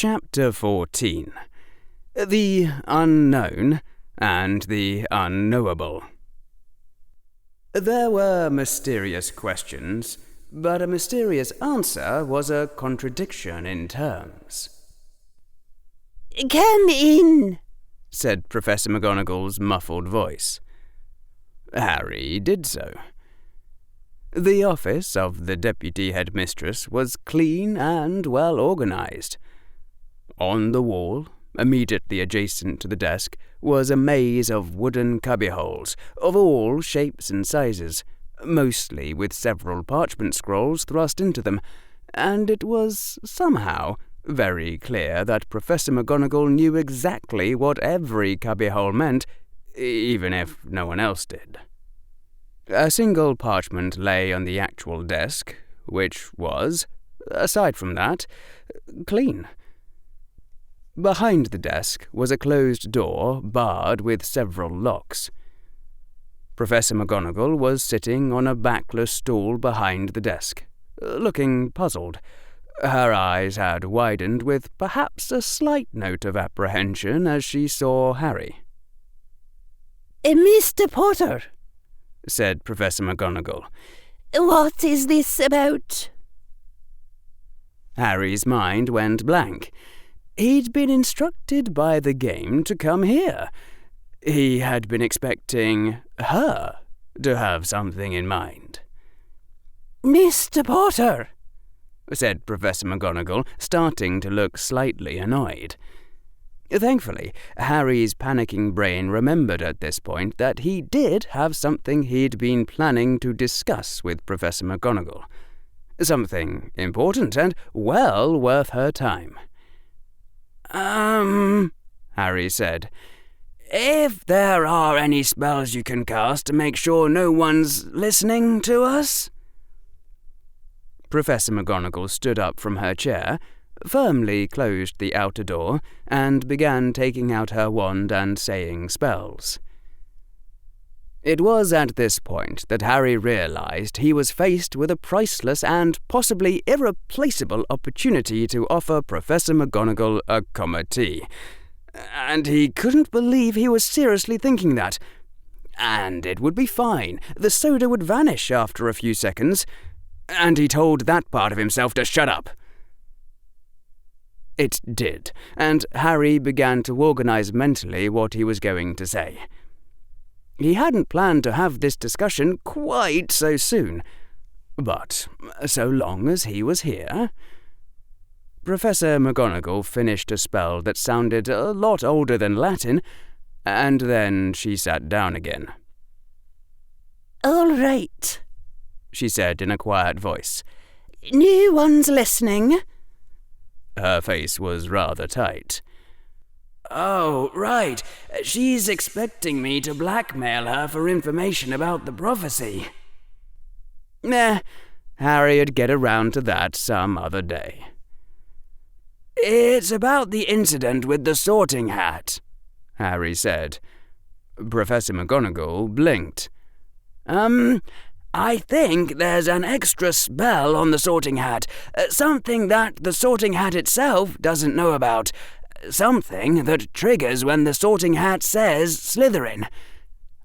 Chapter 14. The Unknown and the Unknowable. There were mysterious questions, but a mysterious answer was a contradiction in terms. "Come in," said Professor McGonagall's muffled voice. Harry did so. The office of the deputy headmistress was clean and well organised. On the wall, immediately adjacent to the desk, was a maze of wooden cubbyholes of all shapes and sizes, mostly with several parchment scrolls thrust into them, and it was somehow very clear that Professor McGonagall knew exactly what every cubbyhole meant, even if no one else did. A single parchment lay on the actual desk, which was, aside from that, clean. Behind the desk was a closed door barred with several locks. Professor McGonagall was sitting on a backless stool behind the desk, looking puzzled. Her eyes had widened with perhaps a slight note of apprehension as she saw Harry. "Mr. Potter," said Professor McGonagall, "what is this about?" Harry's mind went blank. He'd been instructed by the game to come here. He had been expecting her to have something in mind. "Mr. Potter," said Professor McGonagall, starting to look slightly annoyed. Thankfully, Harry's panicking brain remembered at this point that he did have something he'd been planning to discuss with Professor McGonagall. Something important and well worth her time. Harry said, "if there are any spells you can cast to make sure no one's listening to us?" Professor McGonagall stood up from her chair, firmly closed the outer door, and began taking out her wand and saying spells. It was at this point that Harry realized he was faced with a priceless and possibly irreplaceable opportunity to offer Professor McGonagall a cup of tea. And he couldn't believe he was seriously thinking that. And it would be fine. The soda would vanish after a few seconds. And he told that part of himself to shut up. It did, and Harry began to organise mentally what he was going to say. He hadn't planned to have this discussion quite so soon, but so long as he was here... Professor McGonagall finished a spell that sounded a lot older than Latin, and then she sat down again. "All right," she said in a quiet voice. "No one's listening." Her face was rather tight. "Oh, right. She's expecting me to blackmail her for information about the prophecy." Harry'd get around to that some other day. "It's about the incident with the sorting hat," Harry said. Professor McGonagall blinked. "I think there's an extra spell on the sorting hat, something that the sorting hat itself doesn't know about, something that triggers when the sorting hat says Slytherin.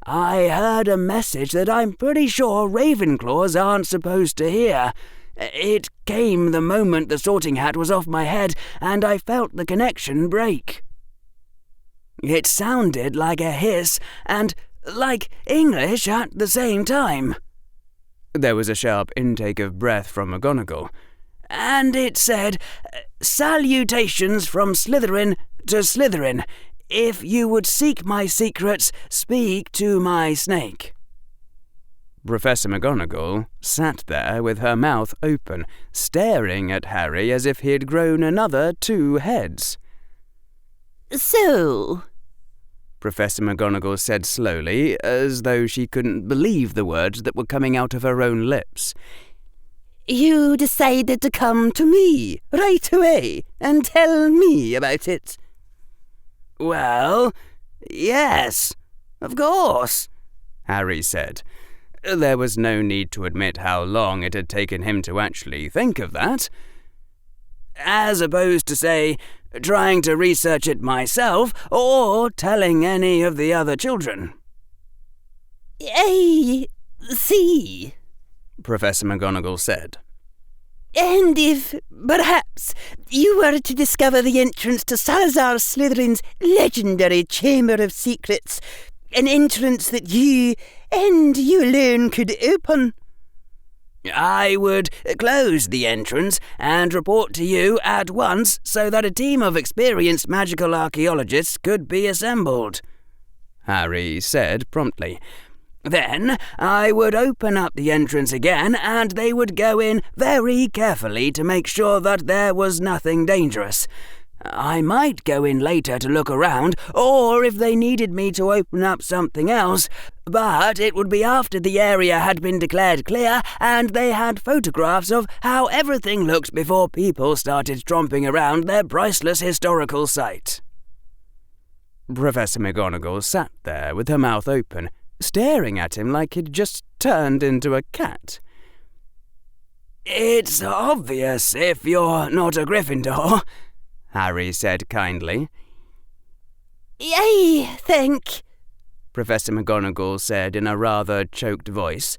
I heard a message that I'm pretty sure Ravenclaws aren't supposed to hear. It came the moment the sorting hat was off my head, and I felt the connection break. It sounded like a hiss and like English at the same time." There was a sharp intake of breath from McGonagall. "And it said, 'Salutations from Slytherin to Slytherin. If you would seek my secrets, speak to my snake.'" Professor McGonagall sat there with her mouth open, staring at Harry as if he'd grown another 2 heads. "So," Professor McGonagall said slowly, as though she couldn't believe the words that were coming out of her own lips, "you decided to come to me right away and tell me about it?" "Well, yes, of course," Harry said. There was no need to admit how long it had taken him to actually think of that. "As opposed to, say, trying to research it myself or telling any of the other children. I see, Professor McGonagall said. And if, perhaps, you were to discover the entrance to Salazar Slytherin's legendary Chamber of Secrets, an entrance that you, and you alone, could open, I would close the entrance and report to you at once so that a team of experienced magical archaeologists could be assembled, Harry said promptly. Then I would open up the entrance again and they would go in very carefully to make sure that there was nothing dangerous. I might go in later to look around, or if they needed me to open up something else, but it would be after the area had been declared clear and they had photographs of how everything looked before people started tromping around their priceless historical site. Professor McGonagall sat there with her mouth open, staring at him like he'd just turned into a cat. It's obvious if you're not a Gryffindor, Harry said kindly. I think, Professor McGonagall said in a rather choked voice,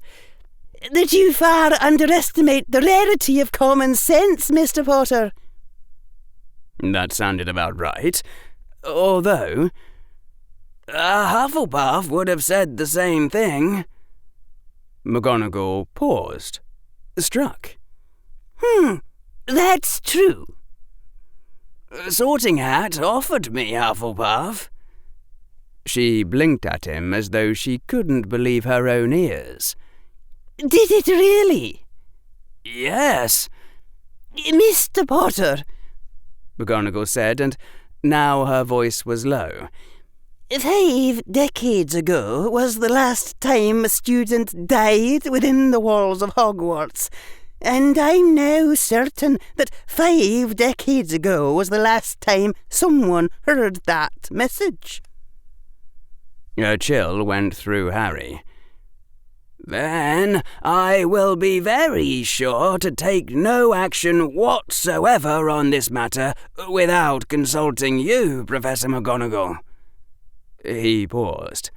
that you far underestimate the rarity of common sense, Mr. Potter. That sounded about right, although a Hufflepuff would have said the same thing. McGonagall paused, struck. That's true. Sorting Hat offered me Hufflepuff. She blinked at him as though she couldn't believe her own ears. Did it really? Yes. Mr. Potter, McGonagall said, and now her voice was low. 5 decades ago was the last time a student died within the walls of Hogwarts, and I'm now certain that 5 decades ago was the last time someone heard that message. A chill went through Harry. Then I will be very sure to take no action whatsoever on this matter without consulting you, Professor McGonagall. He paused.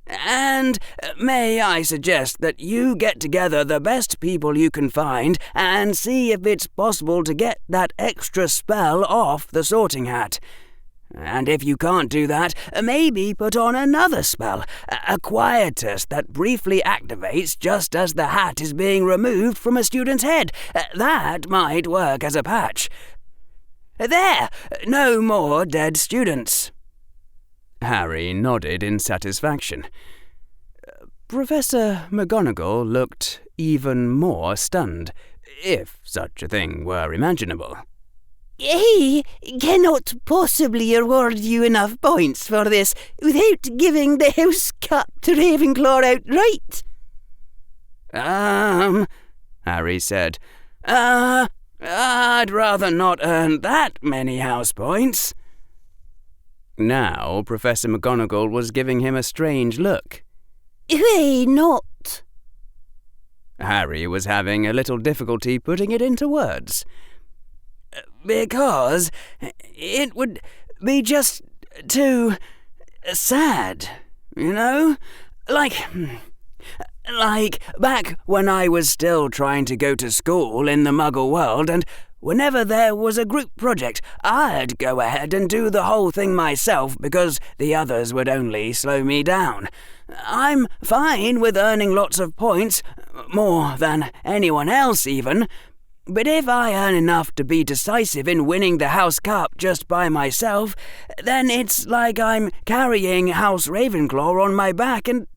And may I suggest that you get together the best people you can find and see if it's possible to get that extra spell off the Sorting Hat. And if you can't do that, maybe put on another spell, a quietus that briefly activates just as the hat is being removed from a student's head. That might work as a patch. There! No more dead students. Harry nodded in satisfaction. Professor McGonagall looked even more stunned, if such a thing were imaginable. I cannot possibly award you enough points for this without giving the house cup to Ravenclaw outright. Harry said. I'd rather not earn that many house points. Now Professor McGonagall was giving him a strange look. Why not? Harry was having a little difficulty putting it into words. Because it would be just too sad, you know? Like back when I was still trying to go to school in the Muggle world, and whenever there was a group project, I'd go ahead and do the whole thing myself because the others would only slow me down. I'm fine with earning lots of points, more than anyone else even, but if I earn enough to be decisive in winning the House Cup just by myself, then it's like I'm carrying House Ravenclaw on my back, and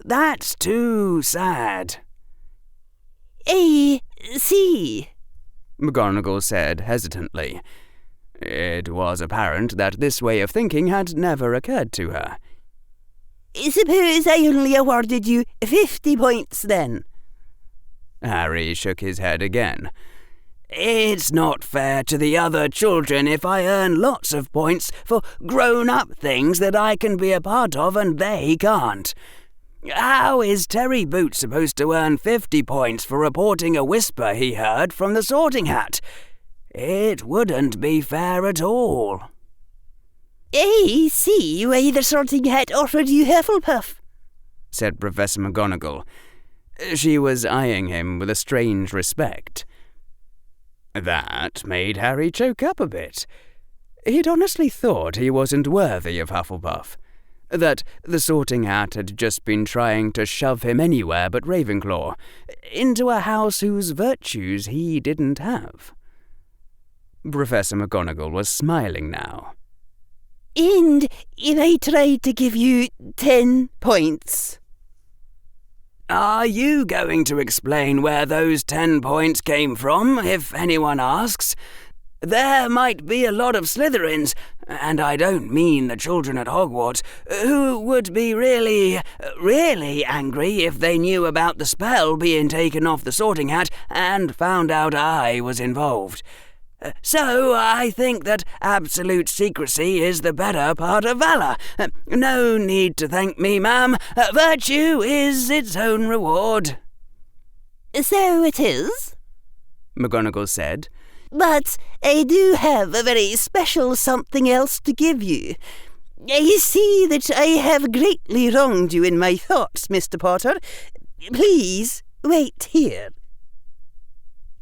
that's too sad. I see, McGonagall said hesitantly. It was apparent that this way of thinking had never occurred to her. Suppose I only awarded you 50 points then. Harry shook his head again. It's not fair to the other children if I earn lots of points for grown-up things that I can be a part of and they can't. How is Terry Boot supposed to earn 50 points for reporting a whisper he heard from the Sorting Hat? it wouldn't be fair at all." "I see why the Sorting Hat offered you Hufflepuff," said Professor McGonagall. She was eyeing him with a strange respect. That made Harry choke up a bit. He'd honestly thought he wasn't worthy of Hufflepuff, that the Sorting Hat had just been trying to shove him anywhere but Ravenclaw, into a house whose virtues he didn't have. Professor McGonagall was smiling now. "And if I tried to give you 10 points?" "Are you going to explain where those 10 points came from, if anyone asks? There might be a lot of Slytherins, and I don't mean the children at Hogwarts, who would be really, really angry if they knew about the spell being taken off the Sorting Hat and found out I was involved. So I think that absolute secrecy is the better part of valour. No need to thank me, ma'am. Virtue is its own reward." "So it is," McGonagall said. "but I do have a very special something else to give you. I see that I have greatly wronged you in my thoughts, Mr. Potter. Please wait here."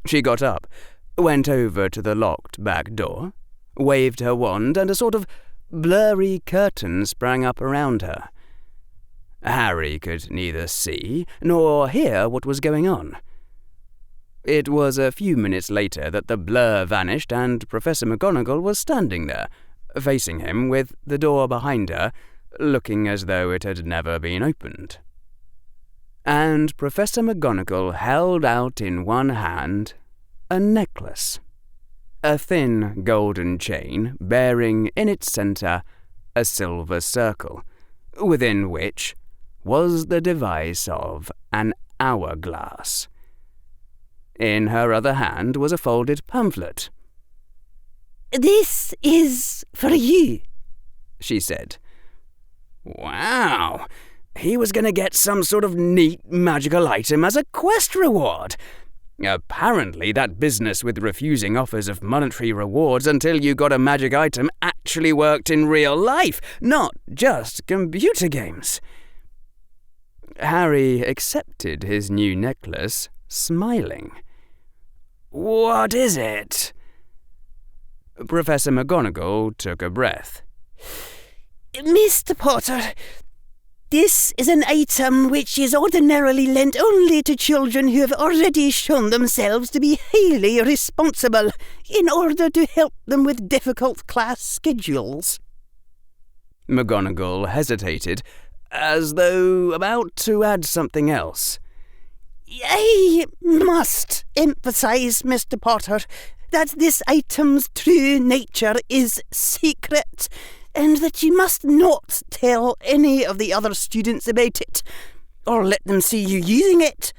She got up, went over to the locked back door, waved her wand, and a sort of blurry curtain sprang up around her. Harry could neither see nor hear what was going on. It was a few minutes later that the blur vanished and Professor McGonagall was standing there, facing him with the door behind her, looking as though it had never been opened. And Professor McGonagall held out in one hand a necklace, a thin golden chain bearing in its centre a silver circle, within which was the device of an hourglass. In her other hand was a folded pamphlet. "This is for you," she said. Wow! He was going to get some sort of neat magical item as a quest reward. Apparently that business with refusing offers of monetary rewards until you got a magic item actually worked in real life, not just computer games. Harry accepted his new necklace, smiling. "What is it?" Professor McGonagall took a breath. "Mr. Potter, this is an item which is ordinarily lent only to children who have already shown themselves to be highly responsible in order to help them with difficult class schedules." McGonagall hesitated, as though about to add something else. "I must emphasize, Mr. Potter, that this item's true nature is secret, and that you must not tell any of the other students about it, or let them see you using it.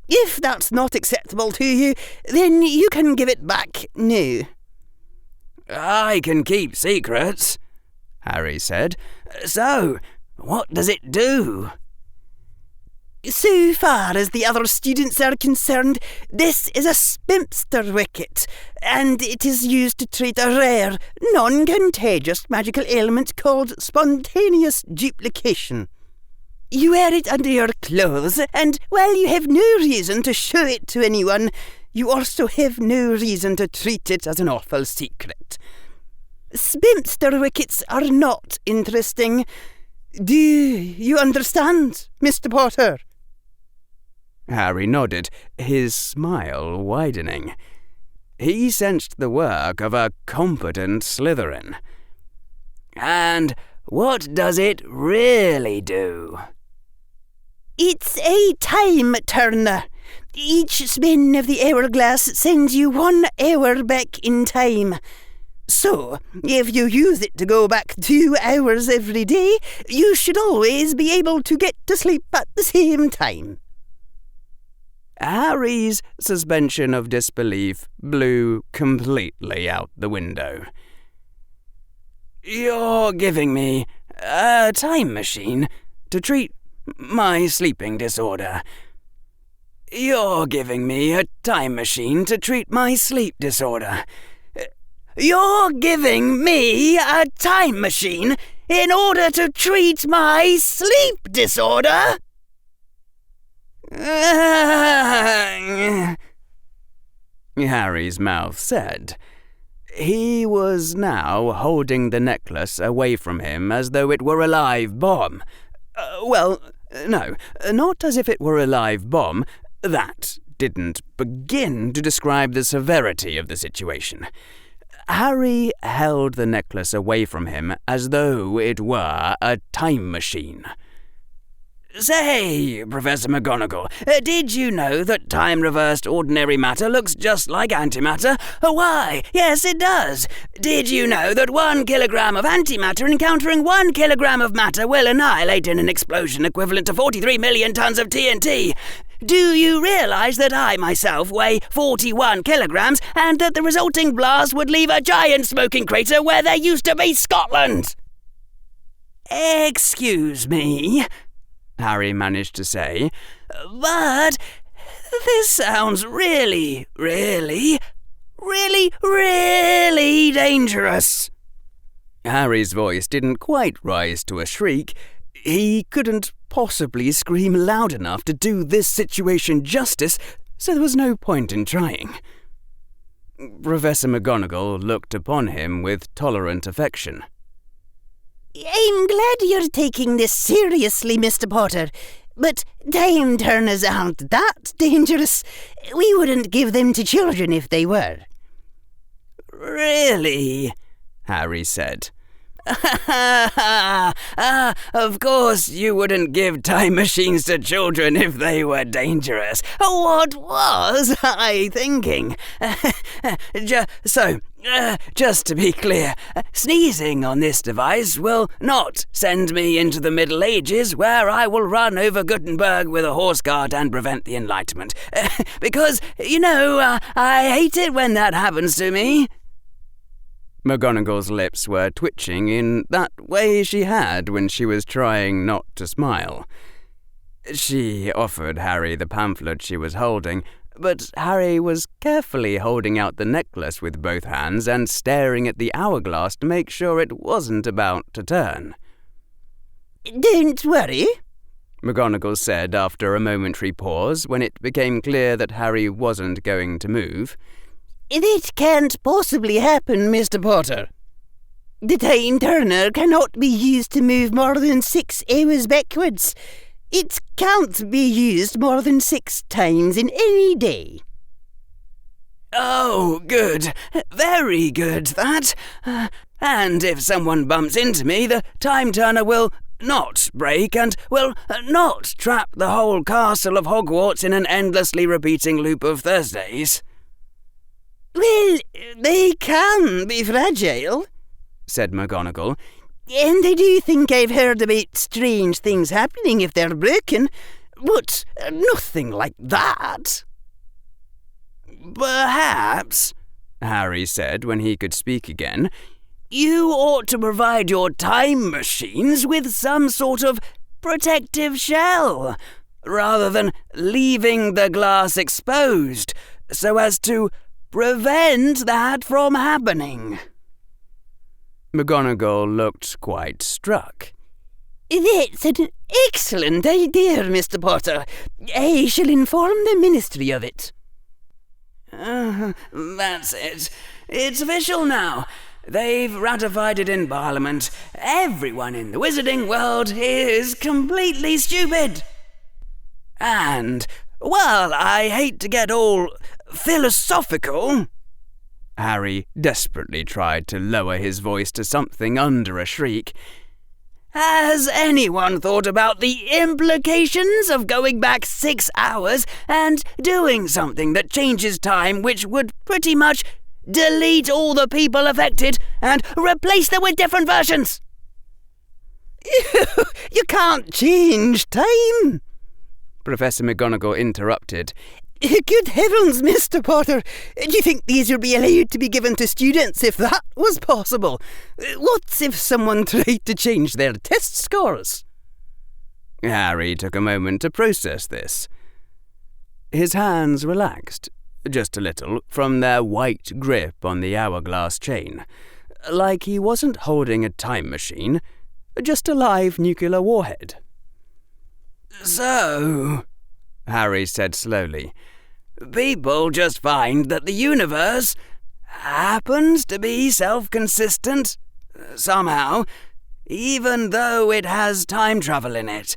If that's not acceptable to you, then you can give it back now." "I can keep secrets," Harry said. "So, what does it do?" "So far as the other students are concerned, this is a spinster wicket, and it is used to treat a rare, non-contagious magical ailment called spontaneous duplication. You wear it under your clothes, and while you have no reason to show it to anyone, you also have no reason to treat it as an awful secret. Spinster wickets are not interesting. Do you understand, Mr. Potter?" Harry nodded, his smile widening. He sensed the work of a competent Slytherin. "And what does it really do?" "It's a time turner. Each spin of the hourglass sends you 1 hour back in time. So, if you use it to go back 2 hours every day, you should always be able to get to sleep at the same time." Harry's suspension of disbelief blew completely out the window. "You're giving me a time machine to treat my sleeping disorder. You're giving me a time machine to treat my sleep disorder. You're giving me a time machine in order to treat my sleep disorder? Harry's mouth said. He was now holding the necklace away from him as though it were a live bomb. Well, no, not as if it were a live bomb. That didn't begin to describe the severity of the situation. Harry held the necklace away from him as though it were a time machine. Say, Professor McGonagall, did you know that time-reversed ordinary matter looks just like antimatter? Why, yes, it does. Did you know that 1 kilogram of antimatter encountering 1 kilogram of matter will annihilate in an explosion equivalent to 43 million tons of TNT? Do you realise that I myself weigh 41 kilograms and that the resulting blast would leave a giant smoking crater where there used to be Scotland? Excuse me, Harry managed to say, but this sounds really dangerous. Harry's voice didn't quite rise to a shriek. He couldn't possibly scream loud enough to do this situation justice, so there was no point in trying. Professor McGonagall looked upon him with tolerant affection. I'm glad you're taking this seriously, Mr. Potter, but time turners aren't that dangerous. We wouldn't give them to children if they were. Really? Harry said. Of course you wouldn't give time machines to children if they were dangerous. What was I thinking? Just to be clear, sneezing on this device will not send me into the Middle Ages where I will run over Gutenberg with a horse cart and prevent the Enlightenment. Because, I hate it when that happens to me. McGonagall's lips were twitching in that way she had when she was trying not to smile. She offered Harry the pamphlet she was holding, but Harry was carefully holding out the necklace with both hands and staring at the hourglass to make sure it wasn't about to turn. Don't worry, McGonagall said after a momentary pause when it became clear that Harry wasn't going to move. That can't possibly happen, Mr. Potter. The time turner cannot be used to move more than 6 hours backwards. It can't be used more than 6 times in any day. Oh, good. Very good, that. And if someone bumps into me, the time turner will not break and will not trap the whole castle of Hogwarts in an endlessly repeating loop of Thursdays. Well, they can be fragile, said McGonagall, and I do think I've heard about strange things happening if they're broken, but nothing like that. Perhaps, Harry said when he could speak again, you ought to provide your time machines with some sort of protective shell, rather than leaving the glass exposed, so as to prevent that from happening. McGonagall looked quite struck. That's an excellent idea, Mr. Potter. I shall inform the Ministry of it. That's it. It's official now. They've ratified it in Parliament. Everyone in the wizarding world is completely stupid. And, well, I hate to get all philosophical. Harry desperately tried to lower his voice to something under a shriek. Has anyone thought about the implications of going back 6 hours and doing something that changes time which would pretty much delete all the people affected and replace them with different versions? You can't change time, Professor McGonagall interrupted. Good heavens, Mr. Potter, do you think these would be allowed to be given to students if that was possible? What if someone tried to change their test scores? Harry took a moment to process this. His hands relaxed, just a little, from their white grip on the hourglass chain, like he wasn't holding a time machine, just a live nuclear warhead. So, Harry said slowly, people just find that the universe happens to be self-consistent, somehow, even though it has time travel in it.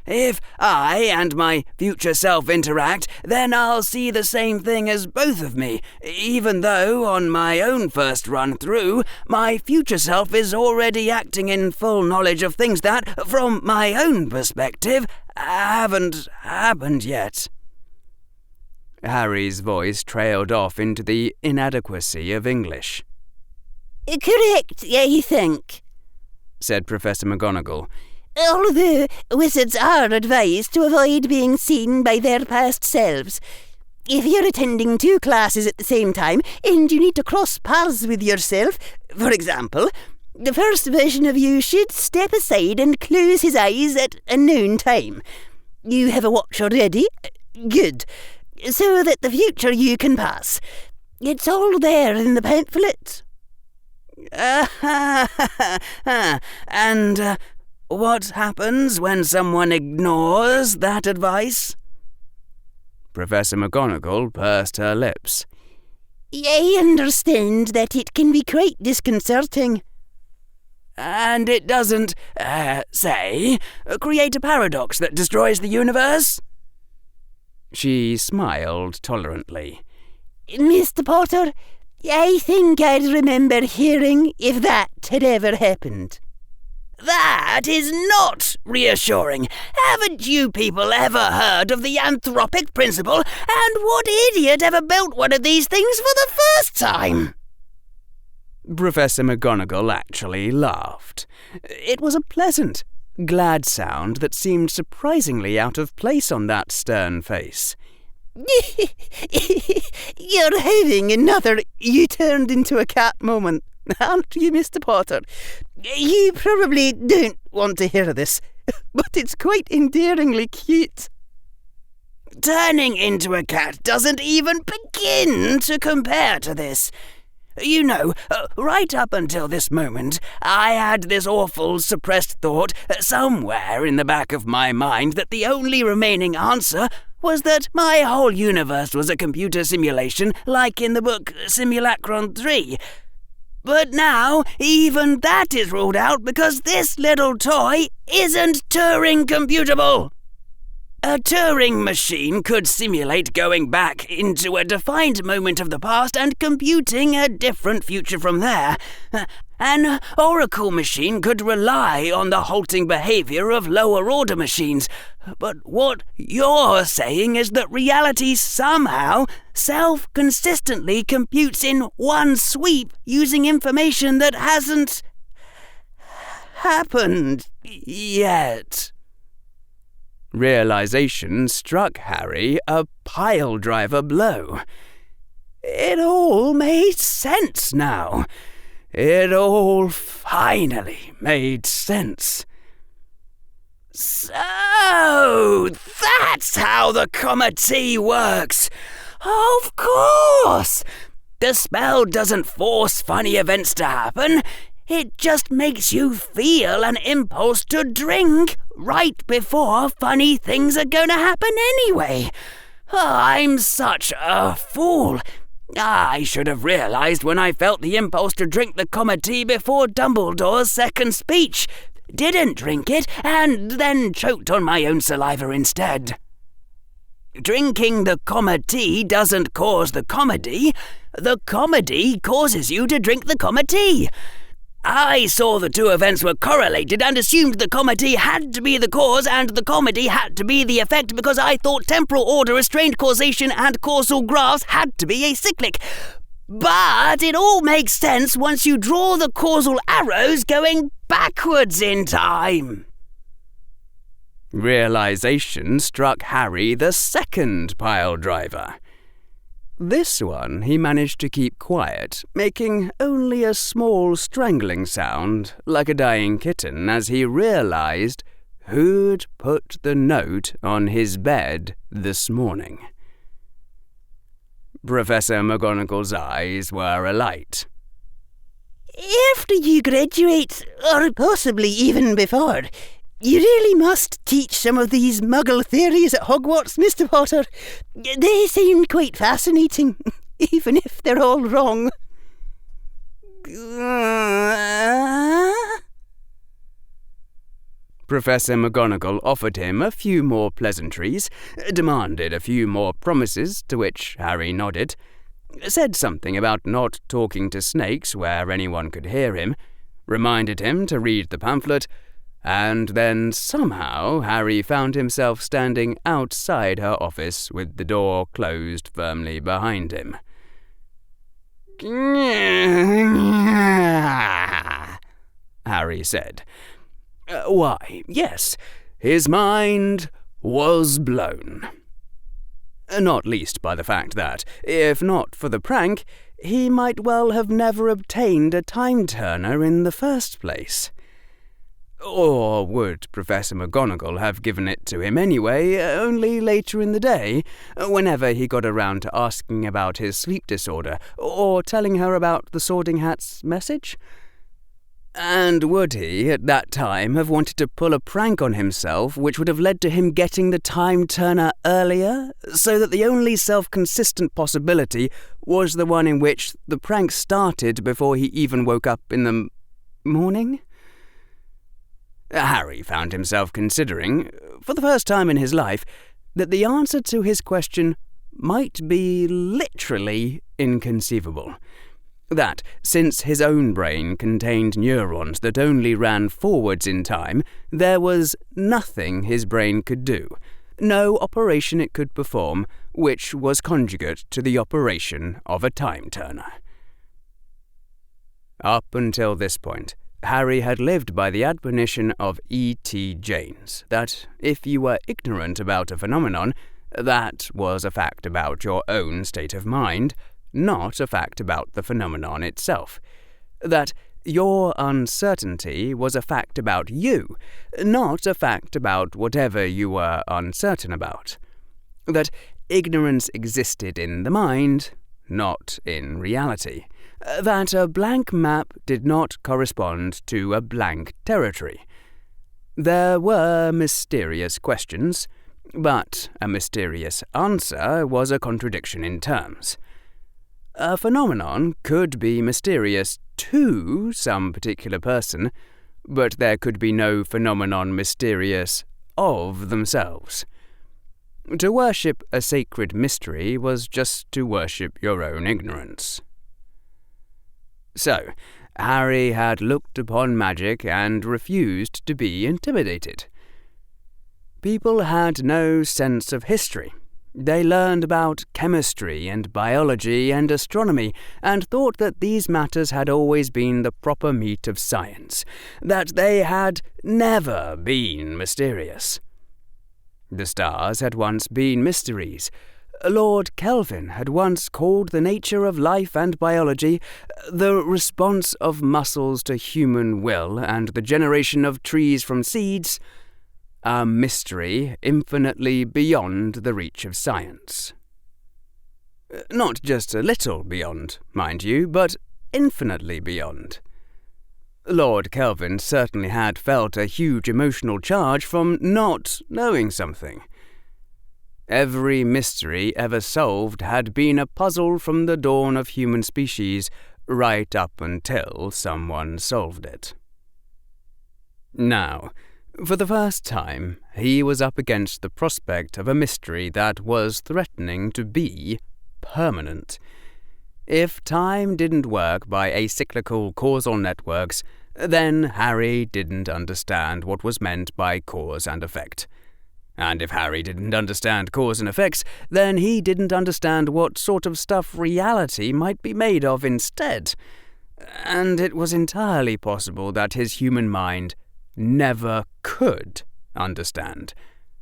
If I and my future self interact, then I'll see the same thing as both of me, even though, on my own first run through, my future self is already acting in full knowledge of things that, from my own perspective, haven't happened yet. Harry's voice trailed off into the inadequacy of English. Correct, I think, said Professor McGonagall. Although wizards are advised to avoid being seen by their past selves. If you're attending 2 classes at the same time and you need to cross paths with yourself, for example, the first version of you should step aside and close his eyes at a known time. You have a watch already? Good. So that the future you can pass. It's all there in the pamphlet. And what happens when someone ignores that advice? Professor McGonagall pursed her lips. I understand that it can be quite disconcerting. And it doesn't, say, create a paradox that destroys the universe? She smiled tolerantly. Mr. Potter, I think I'd remember hearing if that had ever happened. That is not reassuring. Haven't you people ever heard of the anthropic principle? And what idiot ever built one of these things for the first time? Professor McGonagall actually laughed. It was a pleasant, glad sound that seemed surprisingly out of place on that stern face. You're having another you-turned-into-a-cat moment, aren't you, Mr. Potter? You probably don't want to hear this, but it's quite endearingly cute. Turning into a cat doesn't even begin to compare to this. You know, right up until this moment, I had this awful suppressed thought somewhere in the back of my mind that the only remaining answer was that my whole universe was a computer simulation, like in the book Simulacron 3. But now, even that is ruled out because this little toy isn't Turing computable. A Turing machine could simulate going back into a defined moment of the past and computing a different future from there. An Oracle machine could rely on the halting behavior of lower-order machines. But what you're saying is that reality somehow self-consistently computes in one sweep using information that hasn't happened yet. Realization struck Harry a pile-driver blow. It all made sense now. It all finally made sense. So, that's how the Comedy works. Of course! The spell doesn't force funny events to happen. It just makes you feel an impulse to drink right before funny things are going to happen anyway. I'm such a fool. I should have realized when I felt the impulse to drink the Comedy before Dumbledore's second speech. Didn't drink it, and then choked on my own saliva instead. Drinking the Comedy doesn't cause the comedy. The comedy causes you to drink the Comedy. I saw the two events were correlated and assumed the Comedy had to be the cause and the comedy had to be the effect because I thought temporal order, restrained causation and causal graphs had to be acyclic. But it all makes sense once you draw the causal arrows going backwards in time. Realization struck Harry the second pile driver. This one he managed to keep quiet, making only a small strangling sound like a dying kitten as he realized who'd put the note on his bed this morning. Professor McGonagall's eyes were alight. After you graduate, or possibly even before, you really must teach some of these Muggle theories at Hogwarts, Mr. Potter. They seem quite fascinating, even if they're all wrong. Professor McGonagall offered him a few more pleasantries, demanded a few more promises, to which Harry nodded, said something about not talking to snakes where anyone could hear him, reminded him to read the pamphlet, and then somehow Harry found himself standing outside her office with the door closed firmly behind him. Harry said. Why, yes, his mind was blown. Not least by the fact that, if not for the prank, he might well have never obtained a time-turner in the first place. Or would Professor McGonagall have given it to him anyway, only later in the day, whenever he got around to asking about his sleep disorder, or telling her about the Sorting Hat's message? And would he, at that time, have wanted to pull a prank on himself which would have led to him getting the time-turner earlier, so that the only self-consistent possibility was the one in which the prank started before he even woke up in the morning? Harry found himself considering, for the first time in his life, that the answer to his question might be literally inconceivable. That, since his own brain contained neurons that only ran forwards in time, there was nothing his brain could do, no operation it could perform, which was conjugate to the operation of a time-turner. Up until this point, Harry had lived by the admonition of E.T. Janes, that if you were ignorant about a phenomenon, that was a fact about your own state of mind, not a fact about the phenomenon itself. That your uncertainty was a fact about you, not a fact about whatever you were uncertain about. That ignorance existed in the mind, not in reality. That a blank map did not correspond to a blank territory. There were mysterious questions, but a mysterious answer was a contradiction in terms. A phenomenon could be mysterious to some particular person, but there could be no phenomenon mysterious of themselves. To worship a sacred mystery was just to worship your own ignorance. So, Harry had looked upon magic and refused to be intimidated. People had no sense of history. They learned about chemistry and biology and astronomy and thought that these matters had always been the proper meat of science, that they had never been mysterious. The stars had once been mysteries. Lord Kelvin had once called the nature of life and biology the response of muscles to human will and the generation of trees from seeds a mystery infinitely beyond the reach of science. Not just a little beyond, mind you, but infinitely beyond. Lord Kelvin certainly had felt a huge emotional charge from not knowing something. Every mystery ever solved had been a puzzle from the dawn of human species, right up until someone solved it. Now, for the first time, he was up against the prospect of a mystery that was threatening to be permanent. If time didn't work by acyclical causal networks, then Harry didn't understand what was meant by cause and effect. And if Harry didn't understand cause and effects, then he didn't understand what sort of stuff reality might be made of instead. And it was entirely possible that his human mind never could understand,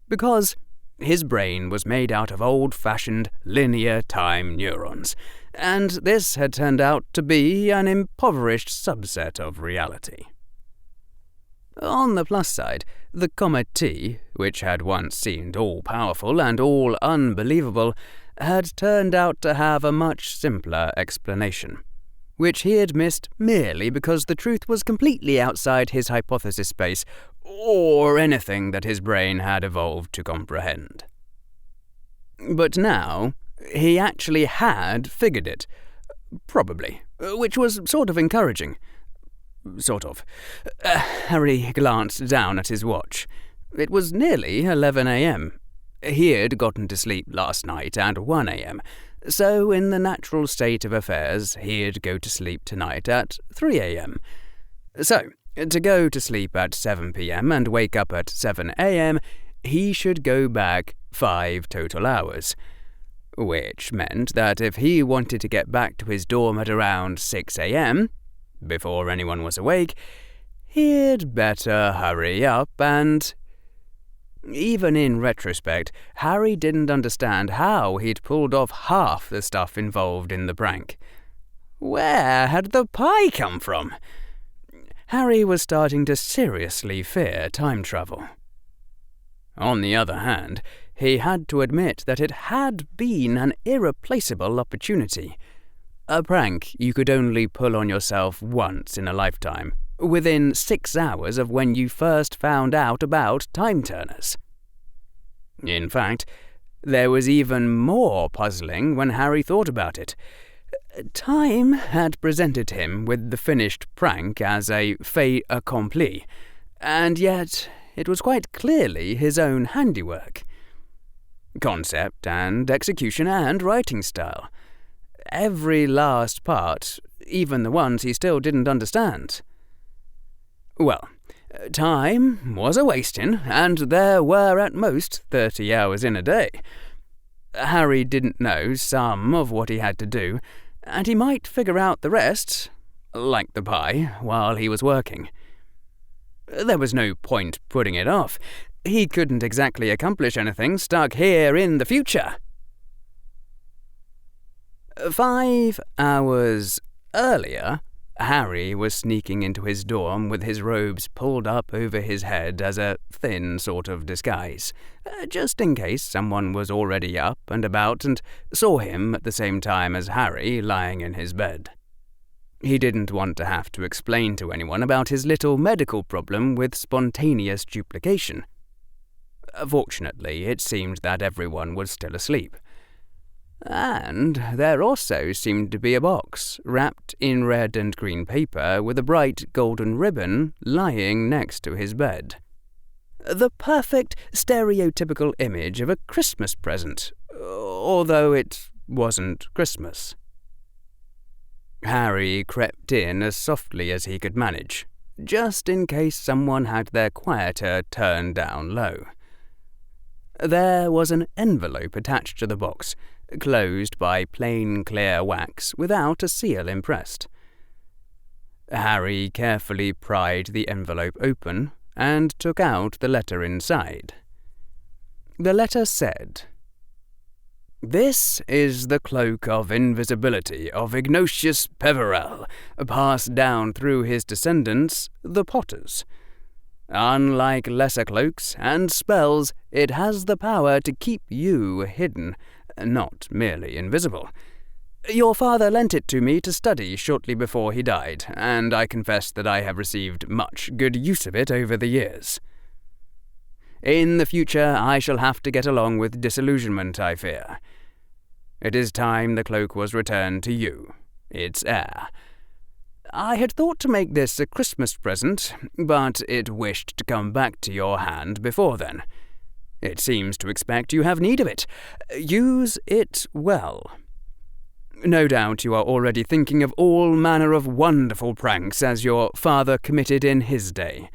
because his brain was made out of old-fashioned linear time neurons, and this had turned out to be an impoverished subset of reality. On the plus side, the Comet T, which had once seemed all-powerful and all unbelievable, had turned out to have a much simpler explanation, which he had missed merely because the truth was completely outside his hypothesis space or anything that his brain had evolved to comprehend. But now, he actually had figured it. Probably, which was sort of encouraging. Sort of. Harry glanced down at his watch. It was nearly 11 a.m. He had gotten to sleep last night at 1 a.m., so in the natural state of affairs, he'd go to sleep tonight at 3 a.m. So, to go to sleep at 7 p.m. and wake up at 7 a.m., he should go back 5 total hours. Which meant that if he wanted to get back to his dorm at around 6 a.m., before anyone was awake, he'd better hurry up and... Even in retrospect, Harry didn't understand how he'd pulled off half the stuff involved in the prank. Where had the pie come from? Harry was starting to seriously fear time travel. On the other hand, he had to admit that it had been an irreplaceable opportunity. A prank you could only pull on yourself once in a lifetime, within 6 hours of when you first found out about time-turners. In fact, there was even more puzzling when Harry thought about it. Time had presented him with the finished prank as a fait accompli, and yet it was quite clearly his own handiwork. Concept and execution and writing style. Every last part, even the ones he still didn't understand. Well, time was a-wasting, and there were at most 30 hours in a day. Harry didn't know some of what he had to do, and he might figure out the rest, like the pie, while he was working. There was no point putting it off. He couldn't exactly accomplish anything stuck here in the future. 5 hours earlier, Harry was sneaking into his dorm with his robes pulled up over his head as a thin sort of disguise, just in case someone was already up and about and saw him at the same time as Harry lying in his bed. He didn't want to have to explain to anyone about his little medical problem with spontaneous duplication. Fortunately, it seemed that everyone was still asleep. And there also seemed to be a box wrapped in red and green paper with a bright golden ribbon lying next to his bed. The perfect stereotypical image of a Christmas present, although it wasn't Christmas. Harry crept in as softly as he could manage, just in case someone had their quieter turned down low. There was an envelope attached to the box, closed by plain clear wax without a seal impressed. Harry carefully pried the envelope open and took out the letter inside. The letter said, "This is the cloak of invisibility of Ignatius Peverell, passed down through his descendants, the Potters. Unlike lesser cloaks and spells, it has the power to keep you hidden, not merely invisible. Your father lent it to me to study shortly before he died, and I confess that I have received much good use of it over the years. In the future I shall have to get along with disillusionment, I fear. It is time the cloak was returned to you, its heir. I had thought to make this a Christmas present, but it wished to come back to your hand before then. It seems to expect you have need of it. Use it well. No doubt you are already thinking of all manner of wonderful pranks as your father committed in his day.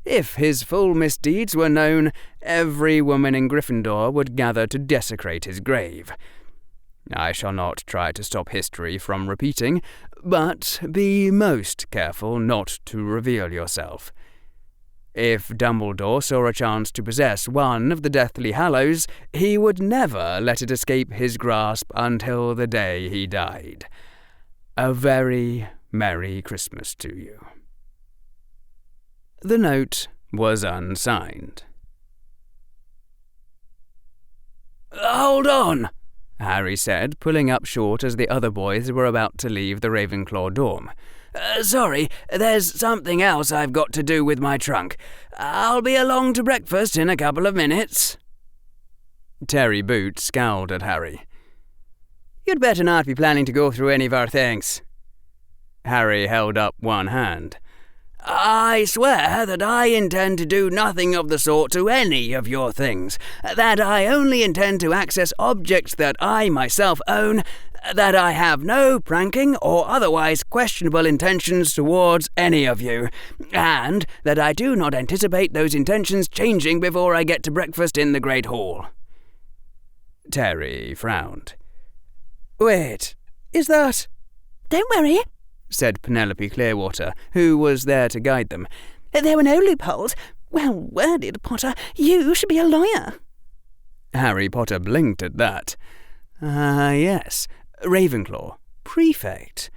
If his full misdeeds were known, every woman in Gryffindor would gather to desecrate his grave. I shall not try to stop history from repeating, but be most careful not to reveal yourself. If Dumbledore saw a chance to possess one of the Deathly Hallows, he would never let it escape his grasp until the day he died. A very Merry Christmas to you." The note was unsigned. "Hold on," Harry said, pulling up short as the other boys were about to leave the Ravenclaw dorm. Sorry, there's something else I've got to do with my trunk. I'll be along to breakfast in a couple of minutes." Terry Boot scowled at Harry. "You'd better not be planning to go through any of our things." Harry held up one hand. "I swear that I intend to do nothing of the sort to any of your things, that I only intend to access objects that I myself own, that I have no pranking or otherwise questionable intentions towards any of you, and that I do not anticipate those intentions changing before I get to breakfast in the Great Hall." Terry frowned. "Wait, is that—" "Don't worry," said Penelope Clearwater, who was there to guide them. "there were no loopholes. Well worded, Potter. You should be a lawyer." Harry Potter blinked at that. Yes, Ravenclaw, prefect.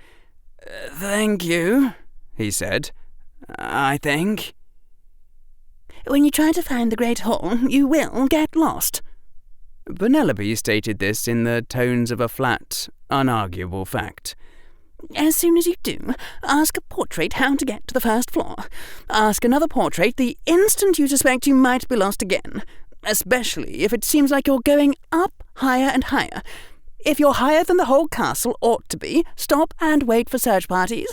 "Thank you," he said. "I think." "When you try to find the Great Hall, you will get lost." Penelope stated this in the tones of a flat, unarguable fact. "As soon as you do, ask a portrait how to get to the first floor. Ask another portrait the instant you suspect you might be lost again, especially if it seems like you're going up higher and higher. If you're higher than the whole castle ought to be, stop and wait for search parties.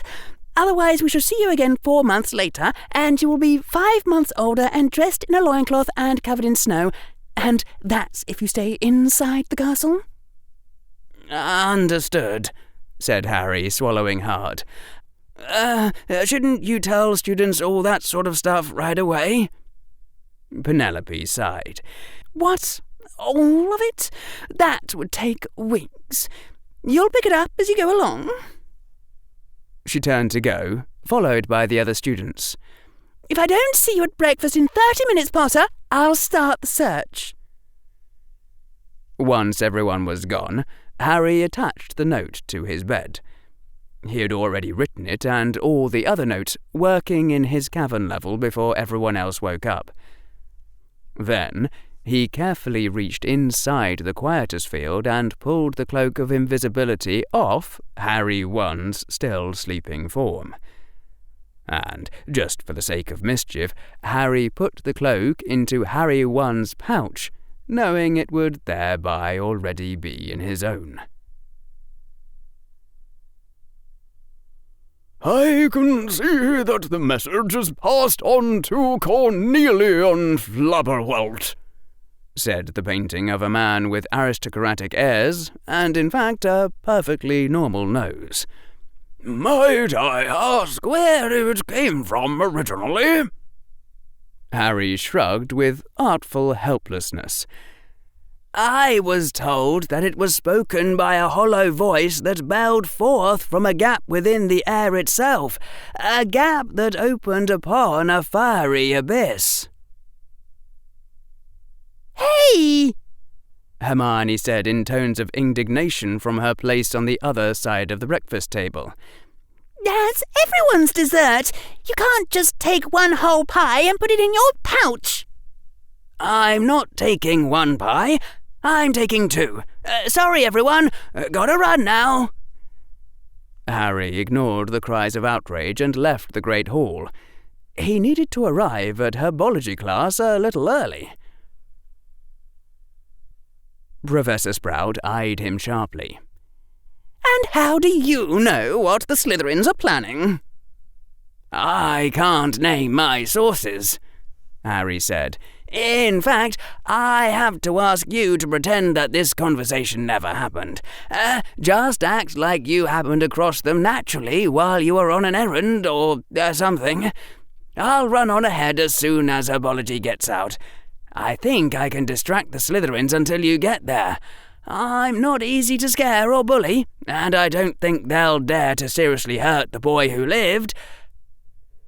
Otherwise we shall see you again 4 months later, and you will be 5 months older and dressed in a loincloth and covered in snow. And that's if you stay inside the castle." "Understood," said Harry, swallowing hard. Shouldn't you tell students all that sort of stuff right away?" Penelope sighed. "What? All of it? That would take weeks. You'll pick it up as you go along." She turned to go, followed by the other students. "If I don't see you at breakfast in 30 minutes, Potter, I'll start the search." Once everyone was gone, Harry attached the note to his bed. He had already written it and all the other notes working in his cavern level before everyone else woke up. Then he carefully reached inside the quietus field and pulled the cloak of invisibility off Harry One's still sleeping form. And, just for the sake of mischief, Harry put the cloak into Harry One's pouch, knowing it would thereby already be in his own. "I can see that the message is passed on to Cornelian Flabberwelt," said the painting of a man with aristocratic airs, and in fact a perfectly normal nose. "Might I ask where it came from originally?" Harry shrugged with artful helplessness. "I was told that it was spoken by a hollow voice that bellowed forth from a gap within the air itself, a gap that opened upon a fiery abyss." "Hey!" Hermione said in tones of indignation from her place on the other side of the breakfast table. "That's everyone's dessert. You can't just take one whole pie and put it in your pouch." "I'm not taking one pie. I'm taking 2. Sorry, everyone. Gotta run now." Harry ignored the cries of outrage and left the Great Hall. He needed to arrive at herbology class a little early. Professor Sprout eyed him sharply. "And how do you know what the Slytherins are planning?" "I can't name my sources," Harry said. "In fact, I have to ask you to pretend that this conversation never happened. Just act like you happened across them naturally while you were on an errand or something. I'll run on ahead as soon as herbology gets out. I think I can distract the Slytherins until you get there. I'm not easy to scare or bully, and I don't think they'll dare to seriously hurt the boy who lived.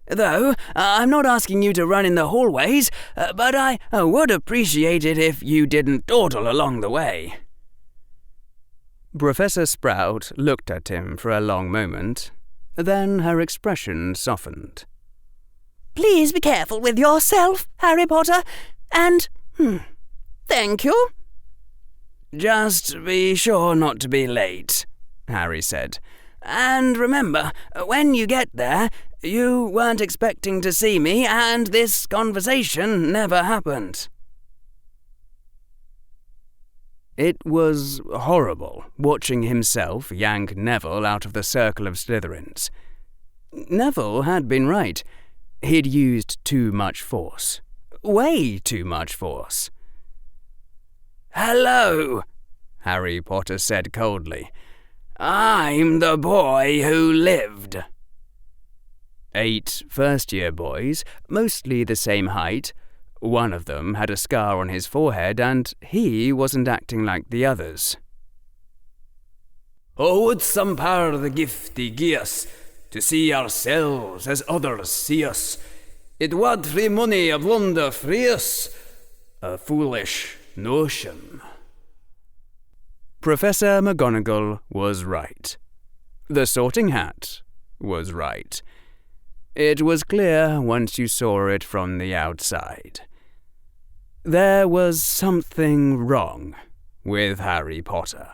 Though, I'm not asking you to run in the hallways, but I would appreciate it if you didn't dawdle along the way." Professor Sprout looked at him for a long moment. Then her expression softened. please be careful with yourself, Harry Potter, and, thank you. Just be sure not to be late, Harry said. And remember, when you get there, you weren't expecting to see me, and this conversation never happened. It was horrible watching himself yank Neville out of the circle of Slytherins. Neville had been right. He'd used too much force. Way too much force. "Hello," Harry Potter said coldly. "I'm the boy who lived." 8 first-year boys, mostly the same height. One of them had a scar on his forehead, and he wasn't acting like the others. "Oh, would some power the gifty gie us, to see ourselves as others see us? It wad frae money of wonder free us, a foolish notion." Professor McGonagall was right. The Sorting Hat was right. It was clear once you saw it from the outside. There was something wrong with Harry Potter.